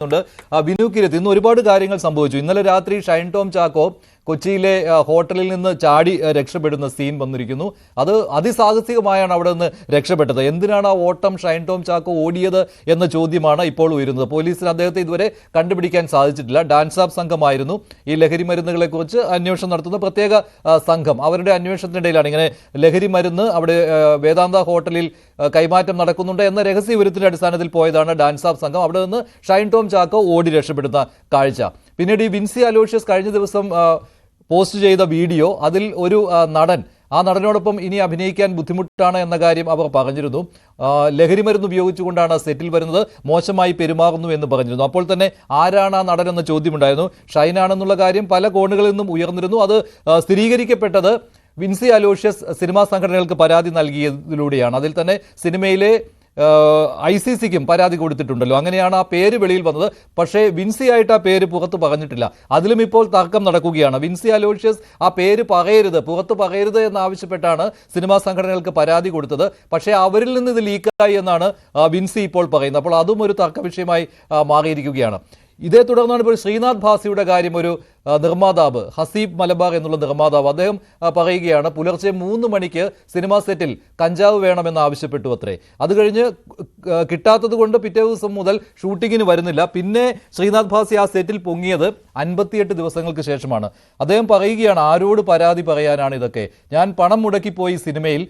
വിനു കിരത്ത് ഇന്ന് ഒരുപാട് കാര്യങ്ങൾ സംഭവിച്ചു. ഇന്നലെ രാത്രി ഷൈൻ ടോം ചാക്കോ കൊച്ചിയിലെ ഹോട്ടലിൽ നിന്ന് ചാടി രക്ഷപ്പെടുന്ന സീൻ വന്നിരിക്കുന്നു. അത് അതിസാഹസികമായാണ് അവിടെ നിന്ന് രക്ഷപ്പെട്ടത്. എന്തിനാണ് ആ ഓട്ടം ഷൈൻ ടോം ചാക്കോ ഓടിയത് എന്ന ചോദ്യമാണ് ഇപ്പോൾ ഉയരുന്നത്. പോലീസിന് അദ്ദേഹത്തെ ഇതുവരെ കണ്ടുപിടിക്കാൻ സാധിച്ചിട്ടില്ല. ഡാൻസ് ആപ്പ് സംഘമായിരുന്നു ഈ ലഹരി മരുന്നുകളെക്കുറിച്ച് അന്വേഷണം നടത്തുന്ന പ്രത്യേക സംഘം. അവരുടെ അന്വേഷണത്തിനിടയിലാണ് ഇങ്ങനെ ലഹരി മരുന്ന് അവിടെ വേദാന്ത ഹോട്ടലിൽ കൈമാറ്റം നടക്കുന്നുണ്ട് എന്ന രഹസ്യ വിവരത്തിന്റെ അടിസ്ഥാനത്തിൽ പോയതാണ് ഡാൻസ് ആപ്പ് സംഘം. അവിടെ നിന്ന് ഷൈൻ ടോം ചാക്കോ ഓടി രക്ഷപ്പെടുന്ന കാഴ്ച. പിന്നീട് ഈ വിൻസി അലോഷ്യസ് കഴിഞ്ഞ ദിവസം പോസ്റ്റ് ചെയ്ത വീഡിയോ, അതിൽ ഒരു നടൻ, ആ നടനോടൊപ്പം ഇനി അഭിനയിക്കാൻ ബുദ്ധിമുട്ടാണ് എന്ന കാര്യം അവർ പറഞ്ഞിരുന്നു. ലഹരി മരുന്ന് ഉപയോഗിച്ചുകൊണ്ടാണ് സെറ്റിൽ വരുന്നത്, മോശമായി പെരുമാറുന്നു എന്ന് പറഞ്ഞിരുന്നു. അപ്പോൾ തന്നെ ആരാണ് ആ നടൻ എന്ന ചോദ്യമുണ്ടായിരുന്നു. ഷൈനാണെന്നുള്ള കാര്യം പല കോണുകളിൽ നിന്നും ഉയർന്നിരുന്നു. അത് സ്ഥിരീകരിക്കപ്പെട്ടത് വിൻസി അലോഷ്യസ് സിനിമാ സംഘടനകൾക്ക് പരാതി നൽകിയതിലൂടെയാണ്. അതിൽ തന്നെ സിനിമയിലെ ICCക്കും പരാതി കൊടുത്തിട്ടുണ്ടല്ലോ. അങ്ങനെയാണ് ആ പേര് വെളിയിൽ വന്നത്. പക്ഷേ വിൻസി ആയിട്ട് ആ പേര് പുറത്ത് പറഞ്ഞിട്ടില്ല. അതിലും ഇപ്പോൾ തർക്കം നടക്കുകയാണ്. വിൻസി അലോഷ്യസ് ആ പേര് പറയരുത്, പുറത്ത് പറയരുത് എന്നാവശ്യപ്പെട്ടാണ് സിനിമാ സംഘടനകൾക്ക് പരാതി കൊടുത്തത്. പക്ഷേ അവരിൽ നിന്ന് ഇത് ലീക്കായി എന്നാണ് വിൻസി ഇപ്പോൾ പറയുന്നത്. അപ്പോൾ അതും ഒരു തർക്ക വിഷയമായി മാറിയിരിക്കുകയാണ്. ഇതേ തുടർന്നാണ് ഇപ്പോൾ ശ്രീനാഥ് ഭാസിയുടെ കാര്യം. ഒരു നിർമ്മാതാവ്, ഹസീബ് മലബാർ എന്നുള്ള നിർമ്മാതാവ്, അദ്ദേഹം പറയുകയാണ് പുലർച്ചെ 3 മണിക്ക് സിനിമാ സെറ്റിൽ കഞ്ചാവ് വേണമെന്ന് ആവശ്യപ്പെട്ടു അത്രേ. അത് കഴിഞ്ഞ് കിട്ടാത്തത് കൊണ്ട് പിറ്റേ ദിവസം മുതൽ ഷൂട്ടിങ്ങിന് വരുന്നില്ല. പിന്നെ ശ്രീനാഥ് ഭാസി ആ സെറ്റിൽ പൊങ്ങിയത് 58 ദിവസങ്ങൾക്ക് ശേഷമാണ്. അദ്ദേഹം പറയുകയാണ്, ആരോട് പരാതി പറയാനാണ് ഇതൊക്കെ, ഞാൻ പണം മുടക്കിപ്പോയി സിനിമയിൽ,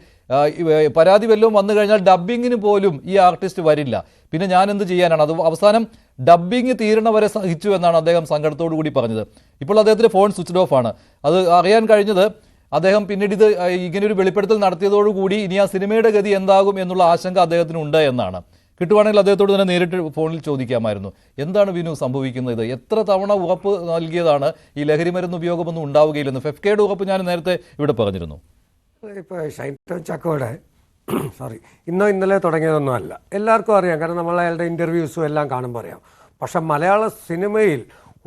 പരാതി വല്ലതും വന്നു കഴിഞ്ഞാൽ ഡബ്ബിങ്ങിന് പോലും ഈ ആർട്ടിസ്റ്റ് വരില്ല, പിന്നെ ഞാൻ എന്ത് ചെയ്യാനാണ്. അത് അവസാനം ഡബ്ബിങ് തീരണ വരെ സഹിച്ചു എന്നാണ് അദ്ദേഹം സങ്കടത്തോടു കൂടി പറഞ്ഞത്. ഇപ്പോൾ അദ്ദേഹത്തിൻ്റെ ഫോൺ സ്വിച്ച്ഡ് ഓഫ് ആണ്. അത് അറിയാൻ കഴിഞ്ഞത് അദ്ദേഹം പിന്നീട് ഇത് ഇങ്ങനെയൊരു വെളിപ്പെടുത്തൽ നടത്തിയതോടുകൂടി ഇനി ആ സിനിമയുടെ ഗതി എന്താകും എന്നുള്ള ആശങ്ക അദ്ദേഹത്തിനുണ്ട് എന്നാണ്. കിട്ടുവാണെങ്കിൽ അദ്ദേഹത്തോട് തന്നെ നേരിട്ട് ഫോണിൽ ചോദിക്കാമായിരുന്നു. എന്താണ് വിനു സംഭവിക്കുന്നത്? എത്ര തവണ ഉറപ്പ് നൽകിയതാണ് ഈ ലഹരി മരുന്ന് ഉപയോഗമൊന്നും ഉണ്ടാവുകയില്ലെന്ന്? ഫെഫ്കയുടെ ഉറപ്പ് ഞാൻ നേരത്തെ ഇവിടെ പറഞ്ഞിരുന്നു. ഇപ്പോൾ ഷൈൻ ടോം ചാക്കോയുടെ ഇന്നോ ഇന്നലെ തുടങ്ങിയതൊന്നുമല്ല, എല്ലാവർക്കും അറിയാം. കാരണം നമ്മൾ അയാളുടെ ഇൻ്റർവ്യൂസും എല്ലാം കാണുമ്പോൾ അറിയാം. പക്ഷെ മലയാള സിനിമയിൽ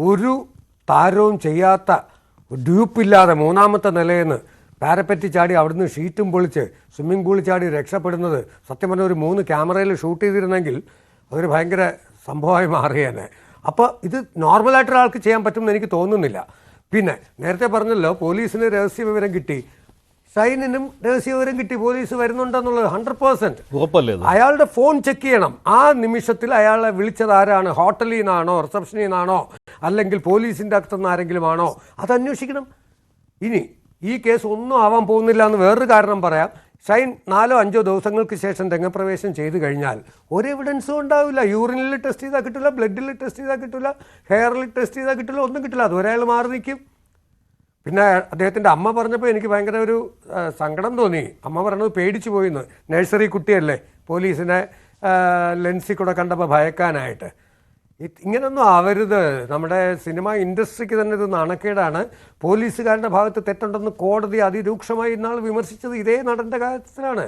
ഒരു താരവും ചെയ്യാത്ത, ഡ്യൂപ്പില്ലാതെ 3ാമത്തെ നിലയിൽ നിന്ന് പാരപ്പറ്റി ചാടി അവിടുന്ന് ഷീറ്റും പൊളിച്ച് സ്വിമ്മിംഗ് പൂളിൽ ചാടി രക്ഷപ്പെടുന്നത് സത്യം പറഞ്ഞാൽ ഒരു 3 ക്യാമറയിൽ ഷൂട്ട് ചെയ്തിരുന്നെങ്കിൽ അതൊരു ഭയങ്കര സംഭവമായി മാറിയേനെ. അപ്പോൾ ഇത് നോർമലായിട്ടൊരാൾക്ക് ചെയ്യാൻ പറ്റുമെന്ന് എനിക്ക് തോന്നുന്നില്ല. പിന്നെ നേരത്തെ പറഞ്ഞല്ലോ, പോലീസിന് രഹസ്യ വിവരം കിട്ടി, ഷൈനിനും രഹസ്യവിവരം കിട്ടി, പോലീസ് വരുന്നുണ്ടെന്നുള്ളത് 100%. അയാളുടെ ഫോൺ ചെക്ക് ചെയ്യണം. ആ നിമിഷത്തിൽ അയാളെ വിളിച്ചത് ആരാണ്? ഹോട്ടലിൽ നിന്നാണോ, റിസപ്ഷനിൽ നിന്നാണോ, അല്ലെങ്കിൽ പോലീസിൻ്റെ അകത്തുനിന്ന് ആരെങ്കിലും ആണോ? അത് അന്വേഷിക്കണം. ഇനി ഈ കേസ് ഒന്നും ആവാൻ പോകുന്നില്ല എന്ന് വേറൊരു കാരണം പറയാം. ഷൈൻ 4-5 ദിവസങ്ങൾക്ക് ശേഷം രംഗപ്രവേശം ചെയ്ത് കഴിഞ്ഞാൽ ഒരു എവിഡൻസും ഉണ്ടാവില്ല. യൂറിനിൽ ടെസ്റ്റ് ചെയ്താൽ കിട്ടില്ല, ബ്ലഡിൽ ടെസ്റ്റ് ചെയ്താൽ കിട്ടില്ല, ഹെയറിൽ ടെസ്റ്റ് ചെയ്താൽ കിട്ടില്ല, ഒന്നും കിട്ടില്ല. അത് ഒരാൾ മാറി നിൽക്കും. പിന്നെ അദ്ദേഹത്തിൻ്റെ അമ്മ പറഞ്ഞപ്പോൾ എനിക്ക് ഭയങ്കര ഒരു സങ്കടം തോന്നി. അമ്മ പറഞ്ഞത് പേടിച്ചു പോയിന്ന്. നഴ്സറി കുട്ടിയല്ലേ, പോലീസിനെ ലെൻസിൽ കൂടെ കണ്ടപ്പോൾ ഭയക്കാനായിട്ട്. ഇങ്ങനൊന്നും ആവരുത്. നമ്മുടെ സിനിമ ഇൻഡസ്ട്രിക്ക് തന്നെ ഇത് നാണക്കേടാണ്. പോലീസുകാരുടെ ഭാഗത്ത് തെറ്റുണ്ടെന്ന് കോടതി അതിരൂക്ഷമായി ഇന്നാൾ വിമർശിച്ചത് ഇതേ നടൻ്റെ കാര്യത്തിലാണ്.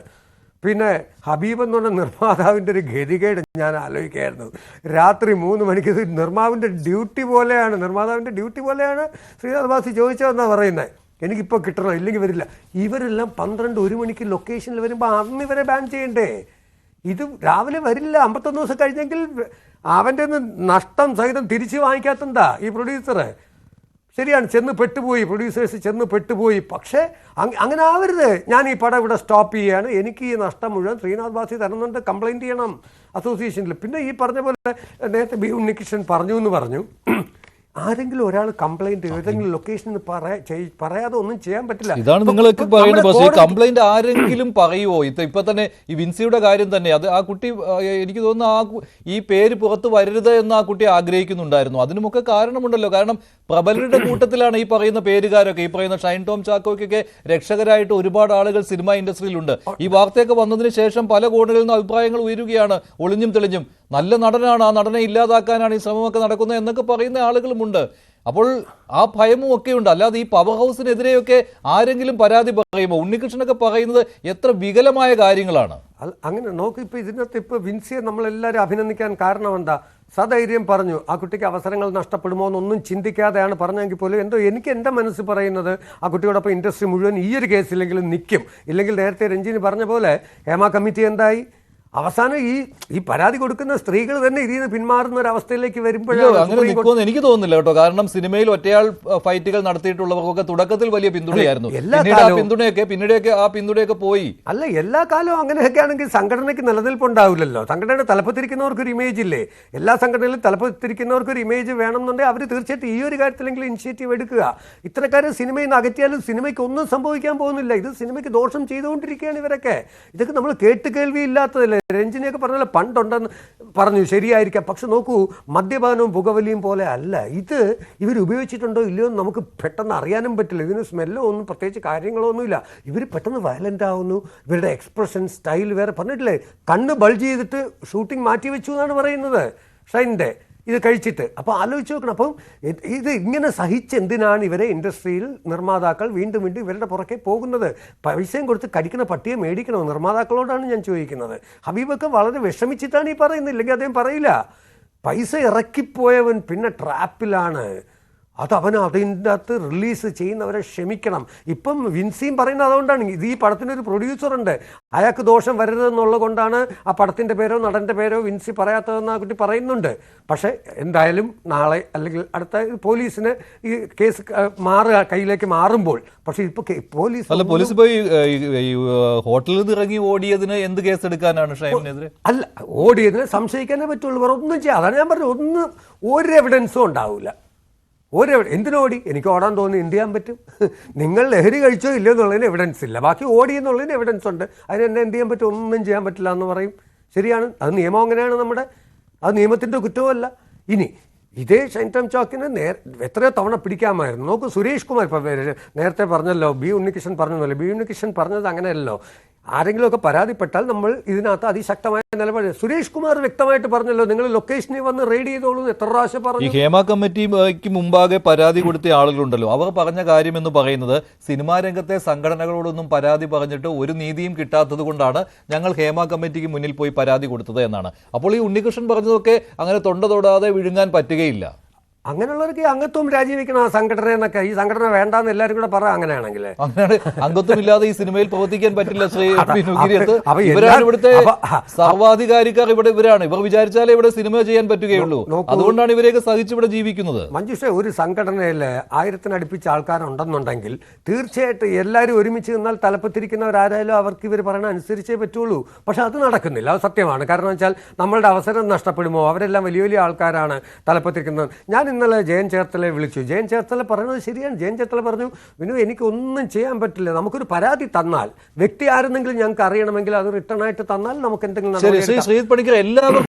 പിന്നെ ഹബീബ് എന്ന് പറഞ്ഞ നിർമ്മാതാവിൻ്റെ ഒരു ഗതികേട് ഞാൻ ആലോചിക്കുകയായിരുന്നു. രാത്രി 3 മണിക്ക് ഇത് നിർമ്മാവിൻ്റെ ഡ്യൂട്ടി പോലെയാണ്, നിർമ്മാതാവിൻ്റെ ഡ്യൂട്ടി പോലെയാണ് ശ്രീനാഥ് ഭാസി ചോദിച്ചതെന്നാണ് പറയുന്നത്. എനിക്കിപ്പോൾ കിട്ടണം, ഇല്ലെങ്കിൽ വരില്ല. ഇവരെല്ലാം 12-1 മണിക്ക് ലൊക്കേഷനിൽ വരുമ്പോൾ അന്ന് ഇവരെ ബാൻ ചെയ്യണ്ടേ? ഇത് രാവിലെ വരില്ല. 51 ദിവസം കഴിഞ്ഞെങ്കിൽ അവൻ്റെ ഒന്ന് നഷ്ടം സഹിതം തിരിച്ച് വാങ്ങിക്കാത്തെന്താ ഈ പ്രൊഡ്യൂസർ? ശരിയാണ്, ചെന്ന് പെട്ടുപോയി, പ്രൊഡ്യൂസേഴ്സ് ചെന്ന് പെട്ടുപോയി. പക്ഷേ അങ്ങനെ ആവരുത്. ഞാൻ ഈ പടം ഇവിടെ സ്റ്റോപ്പ് ചെയ്യുകയാണ്, എനിക്ക് ഈ നഷ്ടം മുഴുവൻ ശ്രീനാഥ് ഭാസി തരുന്നുണ്ട്, കംപ്ലയിൻറ്റ് ചെയ്യണം അസോസിയേഷനിൽ. പിന്നെ ഈ പറഞ്ഞ പോലെ നേരത്തെ ബി ഉണ്ണികൃഷ്ണൻ പറഞ്ഞു ആരെങ്കിലും ഒരാൾ കംപ്ലൈന്റ് ഏതെങ്കിലും ലൊക്കേഷനിൽ പറയാതെ ഒന്നും ചെയ്യാൻ പറ്റില്ല. ഇതാണ് നിങ്ങൾക്ക് പറയുന്നത്. പക്ഷേ കംപ്ലൈന്റ് ആരെങ്കിലും പറയുമോ? ഇപ്പൊ തന്നെ ഈ വിൻസിയുടെ കാര്യം തന്നെ, അത് ആ കുട്ടി, എനിക്ക് തോന്നുന്നു ഈ പേര് പുറത്ത് വരരുത് എന്ന് ആ കുട്ടി ആഗ്രഹിക്കുന്നുണ്ടായിരുന്നു. അതിനുമൊക്കെ കാരണമുണ്ടല്ലോ. കാരണം പ്രബലരുടെ കൂട്ടത്തിലാണ് ഈ പറയുന്ന പേരുകാരൊക്കെ. ഈ പറയുന്ന ഷൈൻ ടോം ചാക്കോയ്ക്കൊക്കെ രക്ഷകരായിട്ട് ഒരുപാട് ആളുകൾ സിനിമാ ഇൻഡസ്ട്രിയിലുണ്ട്. ഈ വാർത്തയൊക്കെ വന്നതിന് ശേഷം പല കോണുകളിൽ നിന്ന് അഭിപ്രായങ്ങൾ ഉയരുകയാണ്, ഒളിഞ്ഞും തെളിഞ്ഞും. നല്ല നടനാണ്, ആ നടനെ ഇല്ലാതാക്കാനാണ് ഈ ശ്രമമൊക്കെ നടക്കുന്നത് എന്നൊക്കെ പറയുന്ന ആളുകളുമുണ്ട്. അപ്പോൾ ആ ഭയവും ഒക്കെ ഉണ്ട്. അല്ലാതെ ഈ പവർ ഹൗസിനെതിരെയൊക്കെ ആരെങ്കിലും പരാതി പറയുമ്പോൾ ഉണ്ണികൃഷ്ണനൊക്കെ പറയുന്നത് എത്ര വികലമായ കാര്യങ്ങളാണ്. അങ്ങനെ നോക്കി. ഇപ്പോൾ ഇതിനകത്ത് ഇപ്പോൾ വിൻസിയെ നമ്മളെല്ലാവരും അഭിനന്ദിക്കാൻ കാരണം എന്താ? സധൈര്യം പറഞ്ഞു. ആ കുട്ടിക്ക് അവസരങ്ങൾ നഷ്ടപ്പെടുമോ എന്നൊന്നും ചിന്തിക്കാതെയാണ് പറഞ്ഞെങ്കിൽ പോലും എന്തോ എനിക്ക് എൻ്റെ മനസ്സ് പറയുന്നത് ആ കുട്ടിയോടൊപ്പം ഇൻഡസ്ട്രി മുഴുവൻ ഈ ഒരു കേസിലെങ്കിലും നിൽക്കും. ഇല്ലെങ്കിൽ നേരത്തെ രഞ്ജിനി പറഞ്ഞ പോലെ ഹേമ കമ്മിറ്റി എന്തായി? അവസാനം ഈ പരാതി കൊടുക്കുന്ന സ്ത്രീകൾ തന്നെ ഇതിൽ നിന്ന് പിന്മാറുന്ന ഒരു അവസ്ഥയിലേക്ക് ഇല്ല, വരുമ്പോഴാണ് അങ്ങനെ നിൽക്കുമെന്ന് എനിക്ക് തോന്നുന്നില്ല കേട്ടോ. കാരണം സിനിമയിൽ ഒറ്റയാൾ ഫൈറ്റുകൾ നടത്തിയിട്ടുള്ളവർക്കൊക്കെ തുടക്കത്തിൽ വലിയ പിന്തുണയായിരുന്നു. പിന്നീടൊക്കെ ആ പിന്തുണയൊക്കെ പോയി. അല്ല, എല്ലാ കാലവും അങ്ങനെയൊക്കെ ആണെങ്കിൽ സംഘടനയ്ക്ക് നിലനിൽപ്പുണ്ടാവില്ലല്ലോ. സംഘടനയുടെ തലപ്പത്തിരിക്കുന്നവർക്കൊരു ഇമേജ് ഇല്ലേ? എല്ലാ സംഘടനയിലും തലപ്പത്തിരിക്കുന്നവർക്കൊരു ഇമേജ് വേണമെന്നുണ്ടെങ്കിൽ അവർ തീർച്ചയായിട്ടും ഈ ഒരു കാര്യത്തിലെങ്കിലും ഇനിഷ്യേറ്റീവ് എടുക്കുക. ഇത്തരക്കാരെ സിനിമയിൽ നിന്ന് അകറ്റിയാലും സിനിമയ്ക്ക് ഒന്നും സംഭവിക്കാൻ പോകുന്നില്ല. ഇത് സിനിമയ്ക്ക് ദോഷം ചെയ്തുകൊണ്ടിരിക്കുകയാണ് ഇവരൊക്കെ. ഇതൊക്കെ നമ്മൾ കേൾവി ഇല്ലാത്തതല്ലേ? രഞ്ജിനിയൊക്കെ പറഞ്ഞാൽ പണ്ടുണ്ടെന്ന് പറഞ്ഞു, ശരിയായിരിക്കാം. പക്ഷെ നോക്കൂ, മദ്യപാനവും പുകവലിയും പോലെ അല്ല ഇത്. ഇവർ ഉപയോഗിച്ചിട്ടുണ്ടോ ഇല്ലയോ എന്ന് നമുക്ക് പെട്ടെന്ന് അറിയാനും പറ്റില്ല. ഇതിന് സ്മെല്ലോ ഒന്നും പ്രത്യേകിച്ച് കാര്യങ്ങളോ ഒന്നുമില്ല. ഇവർ പെട്ടെന്ന് വയലൻ്റ് ആവുന്നു. ഇവരുടെ എക്സ്പ്രഷൻ സ്റ്റൈൽ വേറെ. പറഞ്ഞിട്ടില്ലേ, കണ്ണ് ബൾജ് ചെയ്തിട്ട് ഷൂട്ടിംഗ് മാറ്റി വെച്ചു എന്നാണ് പറയുന്നത് ഷൈൻ്റെ ഇത് കഴിച്ചിട്ട്. അപ്പോൾ ആലോചിച്ച് നോക്കണം. അപ്പം ഇത് ഇങ്ങനെ സഹിച്ചെന്തിനാണ് ഇവരെ ഇൻഡസ്ട്രിയിൽ നിർമ്മാതാക്കൾ വീണ്ടും വീണ്ടും ഇവരുടെ പുറകെ പോകുന്നത്? പൈസയും കൊടുത്ത് കടിക്കുന്ന പട്ടിയെ മേടിക്കണോ? നിർമ്മാതാക്കളോടാണ് ഞാൻ ചോദിക്കുന്നത്. ഹബീബൊക്കെ വളരെ വിഷമിച്ചിട്ടാണ് ഈ പറയുന്നത്, ഇല്ലെങ്കിൽ അദ്ദേഹം പറയില്ല. പൈസ ഇറക്കിപ്പോയവൻ പിന്നെ ട്രാപ്പിലാണ്. അവൻ അതിൻ്റെ അകത്ത് റിലീസ് ചെയ്യുന്നവരെ ക്ഷമിക്കണം. ഇപ്പം വിൻസിയും പറയുന്നത് അതുകൊണ്ടാണ്. ഇത് ഈ പടത്തിനൊരു പ്രൊഡ്യൂസറുണ്ട്, അയാൾക്ക് ദോഷം വരരുതെന്നുള്ളത് കൊണ്ടാണ് ആ പടത്തിൻ്റെ പേരോ നടൻ്റെ പേരോ വിൻസി പറയാത്തതെന്ന് ആ കുട്ടി പറയുന്നുണ്ട്. പക്ഷേ എന്തായാലും നാളെ അല്ലെങ്കിൽ അടുത്ത പോലീസിന് ഈ കേസ് കയ്യിലേക്ക് മാറുമ്പോൾ, പക്ഷേ ഇപ്പോൾ പോലീസ് പോയി ഹോട്ടലിൽ നിന്ന് ഇറങ്ങി ഓടിയതിന് എന്ത് കേസ് എടുക്കാനാണ് ഷൈമിനെതിരെ? അല്ല, ഓടിയതിന് സംശയിക്കാനേ പറ്റുള്ളൂ, വേറെ ഒന്നും ചെയ്യാം. അതാണ് ഞാൻ പറഞ്ഞത്, ഒരു എവിഡൻസും ഉണ്ടാവില്ല. എന്തിനോടി? എനിക്ക് ഓടാൻ തോന്നി, എന്ത് ചെയ്യാൻ പറ്റും? നിങ്ങൾ ലഹരി കഴിച്ചോ ഇല്ലയോ എന്നുള്ളതിന് എവിഡൻസ് ഇല്ല, ബാക്കി ഓടി എന്നുള്ളതിന് എവിഡൻസ് ഉണ്ട്. അതിന് എന്നെ എന്ത് ചെയ്യാൻ പറ്റും? ഒന്നും ചെയ്യാൻ പറ്റില്ല എന്ന് പറയും. ശരിയാണ്, അത് നിയമം അങ്ങനെയാണ് നമ്മുടെ. അത് നിയമത്തിൻ്റെ കുറ്റമല്ല. ഇനി ഇതേ ഷൈൻ ടോം ചാക്കോക്കിന് എത്രയോ തവണ പിടിക്കാമായിരുന്നു. നോക്കൂ, സുരേഷ് കുമാർ ഇപ്പം നേരത്തെ പറഞ്ഞല്ലോ, ബി ഉണ്ണികൃഷ്ണൻ പറഞ്ഞല്ലോ. ബി ഉണ്ണികൃഷ്ണൻ പറഞ്ഞത് അങ്ങനെയല്ലോ, ആരെങ്കിലുമൊക്കെ പരാതിപ്പെട്ടാൽ നമ്മൾ ഇതിനകത്ത് അതിശക്തമായ നിലപാട്. സുരേഷ് കുമാർ വ്യക്തമായിട്ട് പറഞ്ഞല്ലോ, നിങ്ങൾ ലൊക്കേഷനിൽ വന്ന് റെയ്ഡ് ചെയ്തോളൂ. എത്ര പ്രാവശ്യം പറഞ്ഞു? ഈ ഹേമ കമ്മിറ്റിക്ക് മുമ്പാകെ പരാതി കൊടുത്ത ആളുകളുണ്ടല്ലോ, അവർ പറഞ്ഞ കാര്യം എന്ന് പറയുന്നത് സിനിമാ രംഗത്തെ സംഘടനകളോടൊന്നും പരാതി പറഞ്ഞിട്ട് ഒരു നീതിയും കിട്ടാത്തത് കൊണ്ടാണ് ഞങ്ങൾ ഹേമ കമ്മിറ്റിക്ക് മുന്നിൽ പോയി പരാതി കൊടുത്തത് എന്നാണ്. അപ്പോൾ ഈ ഉണ്ണികൃഷ്ണൻ പറഞ്ഞതൊക്കെ അങ്ങനെ തൊണ്ട തൊടാതെ വിഴുങ്ങാൻ പറ്റുകയില്ല. അങ്ങനെയുള്ളവർക്ക് അംഗത്വം രാജിവെക്കണം ആ സംഘടന എന്നൊക്കെ. ഈ സംഘടന വേണ്ടാന്ന് എല്ലാവരും കൂടെ പറ. അങ്ങനെയാണെങ്കിൽ അങ്ങനെ അംഗത്വം ഇല്ലാതെ ഈ സിനിമയിൽ പ്രവർത്തിക്കാൻ പറ്റില്ല. ശ്രീ ഇവരാണ് ഇവിടുത്തെ സർവാധികാരിക്കാർ. ഇവരാണ്. ഇവർ വിചാരിച്ചാലേ ഇവിടെ സിനിമ ചെയ്യാൻ പറ്റുകയുള്ളൂ. അതുകൊണ്ടാണ് ഇവരെയൊക്കെ സഹിച്ച് ഇവിടെ ജീവിക്കുന്നത്. മഞ്ജുഷ, ഒരു സംഘടനയിൽ 1000 അടുപ്പിച്ച ആൾക്കാരുണ്ടെന്നുണ്ടെങ്കിൽ തീർച്ചയായിട്ടും എല്ലാവരും ഒരുമിച്ച് നിന്നാൽ തലപ്പത്തിരിക്കുന്നവരാരായാലും അവർക്ക് ഇവർ പറയണ അനുസരിച്ചേ പറ്റുള്ളൂ. പക്ഷെ അത് നടക്കുന്നില്ല. അത് സത്യമാണ്. കാരണം വെച്ചാൽ നമ്മളുടെ അവസരം നഷ്ടപ്പെടുമോ? അവരെല്ലാം വലിയ വലിയ ആൾക്കാരാണ് തലപ്പത്തിരിക്കുന്നത്. ഞാൻ ഇന്നലെ ജയൻ ചേർത്തലയെ വിളിച്ചു. ജയൻ ചേർത്തല പറയുന്നത് ശരിയാണ്. ജയൻ ചേർത്തല പറഞ്ഞു, വിനു എനിക്കൊന്നും ചെയ്യാൻ പറ്റില്ല. നമുക്കൊരു പരാതി തന്നാൽ, വ്യക്തി ആരെന്നെങ്കിലും ഞങ്ങൾക്ക് അറിയണമെങ്കിൽ അത് റിട്ടേൺ ആയിട്ട് തന്നാൽ നമുക്ക് എന്തെങ്കിലും. ശ്രീ പണിക്കർ, എല്ലാവരും